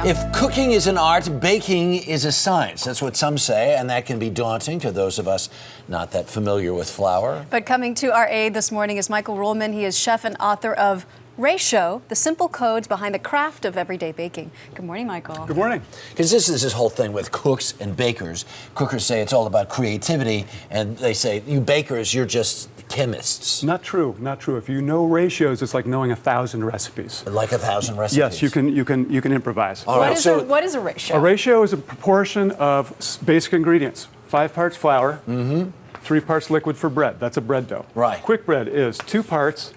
If cooking is an art, baking is a science. That's what some say, and that can be daunting to those of us not that familiar with flour. But coming to our aid this morning is Michael Ruhlman. He is chef and author of Ratio, the simple codes behind the craft of everyday baking. Good morning, Michael. Good morning. Because this is this whole thing with cooks and bakers. Cookers say it's all about creativity, and they say, you bakers, you're just chemists. Not true, not true. If you know ratios, it's like knowing 1,000 recipes. Like 1,000 recipes. Yes, you can improvise. All right, what is a ratio? A ratio is a proportion of basic ingredients. 5 parts flour, 3 parts liquid for bread. That's a bread dough. Right. Quick bread is 2 parts,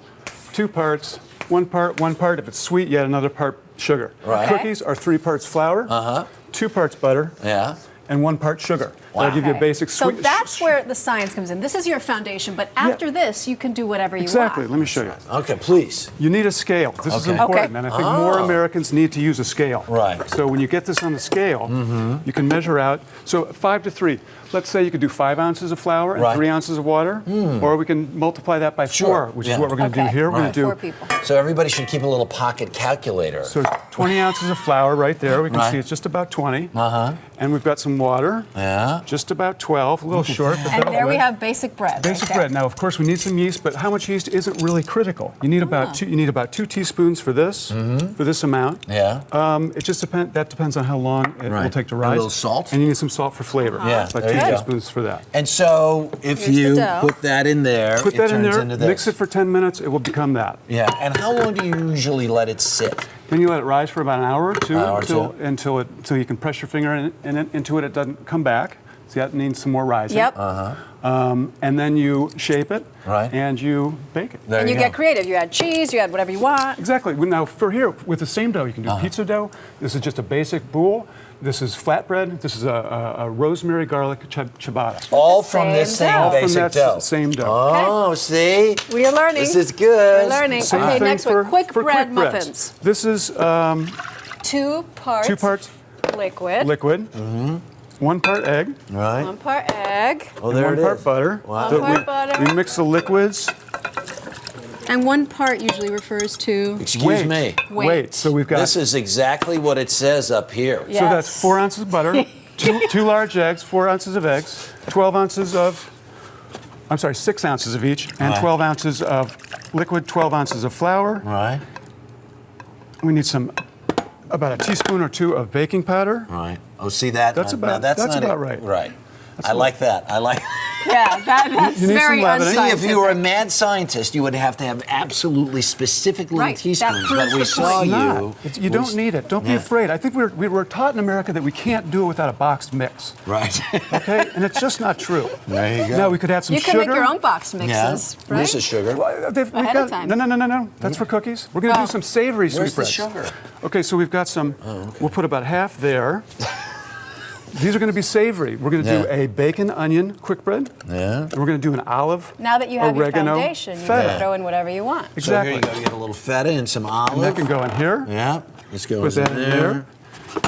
1 part. If it's sweet, you add another part sugar. Right. Cookies are 3 parts flour, 2 parts butter, and 1 part sugar. Wow. That'll give you a basic So sweet. that's where the science comes in. This is your foundation, but after this, you can do whatever you Exactly. want. Let me show you. Okay, please. You need a scale. This is Okay. important, Okay. and I think more Americans need to use a scale. Right. So when you get this on the scale, you can measure out. So 5 to 3. Let's say you could do 5 ounces of flour and 3 ounces of water, or we can multiply that by 4, which is what we're going to do here. We're going to do 4 people. So everybody should keep a little pocket calculator. so 20 ounces of flour right there. We can see it's just about 20. And we've got some water. Yeah. Just about 12. A little short. But And that'll there do we it. have basic bread. Basic right there. bread. Now, of course, we need some yeast, but how much yeast isn't really critical. You need about 2 teaspoons for this, for this amount. Yeah. It just depends. That depends on how long it will take to A rise. little salt. And you need some salt for flavor. Yeah, About there 2 you go. teaspoons for that. And so if Here's the you dough. put that in there, Put it that in turns there. into this. Mix it for 10 minutes. It will become that. Yeah. And how long do you usually let it sit? Then you let it rise for about an hour or two, Hour or two. until you can press your finger into it. It doesn't come back. See, that needs some more rising. Yep. And then you shape it. Right. And you bake it. There And you go. get creative. You add cheese, you add whatever you want. Exactly. Now, for here, with the same dough, you can do pizza dough. This is just a basic boule. This is flatbread. This is a rosemary garlic ciabatta. All from Same this same dough. All from basic that dough. same dough. Oh, see? We are learning. This is good. We're learning. Same Okay, thing next for, one. Quick for bread quick breads. muffins. This is 2 parts. 2 parts liquid. liquid, 1 part egg, Right. 1 part egg. Oh, and there 1 it part is. butter. Wow. So 1 part butter. we mix the liquids. And 1 part usually refers to Excuse me. weight. So we've got. This is exactly what it says up here. Yeah. So that's 4 ounces of butter, two large eggs, 4 ounces of eggs, 12 ounces of. I'm sorry, 6 ounces of each, and 12 ounces of liquid, 12 ounces of flour. Right. We need about a teaspoon or 2 of baking powder. Right. Oh, see that? That's Now, about- that's that's not about it. right. Right. I like that. I like. Yeah, that's You need very some leavening. See, if you were a unscientific. mad scientist, you would have to have absolutely specific little Right, that teaspoons. proves But we the saw point. Not. You don't need it. Don't be afraid. I think we were taught in America that we can't do it without a boxed mix. Right. Okay? And it's just not true. There you go. Now we could add some You sugar. can make your own box Yeah. mixes, right? This is sugar. Well, we've Ahead of time. No. That's for cookies. We're going to do some savory Where's the sweetbreads. sugar? Okay, so we've got some. We'll put about half there. These are going to be savory. We're going to do a bacon onion quick bread. Yeah. And we're going to do an olive. Now that you have oregano, your foundation, you feta. can throw in whatever you want. So here Exactly. you go. You get a little feta and some olive. And that can go in here. Yeah. Let's go. Put that in there.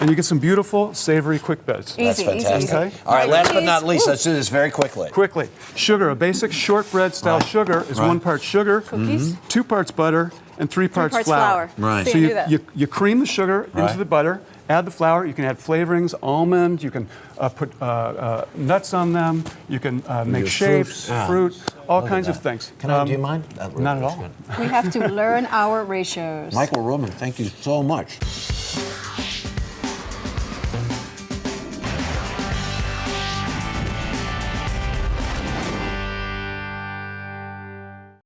And you get some beautiful savory quick breads. That's Easy, easy, fantastic. easy. Okay. All right. Last but Cheese. not least, Ooh. let's do this very quickly. Quickly. Sugar, a basic shortbread style sugar is 1 part sugar, Cookies? 2 parts butter, and 3 parts, parts flour. Right. So So you do that. you cream the sugar Right. into the butter, add the flour, you can add flavorings, almond, you can put nuts on them, you can make Your shapes, fruit. fruit, all Look at kinds of that. things. Can I? Do you mind? That really Not at looks all. good. We have to learn our ratios. Michael Ruhlman, thank you so much.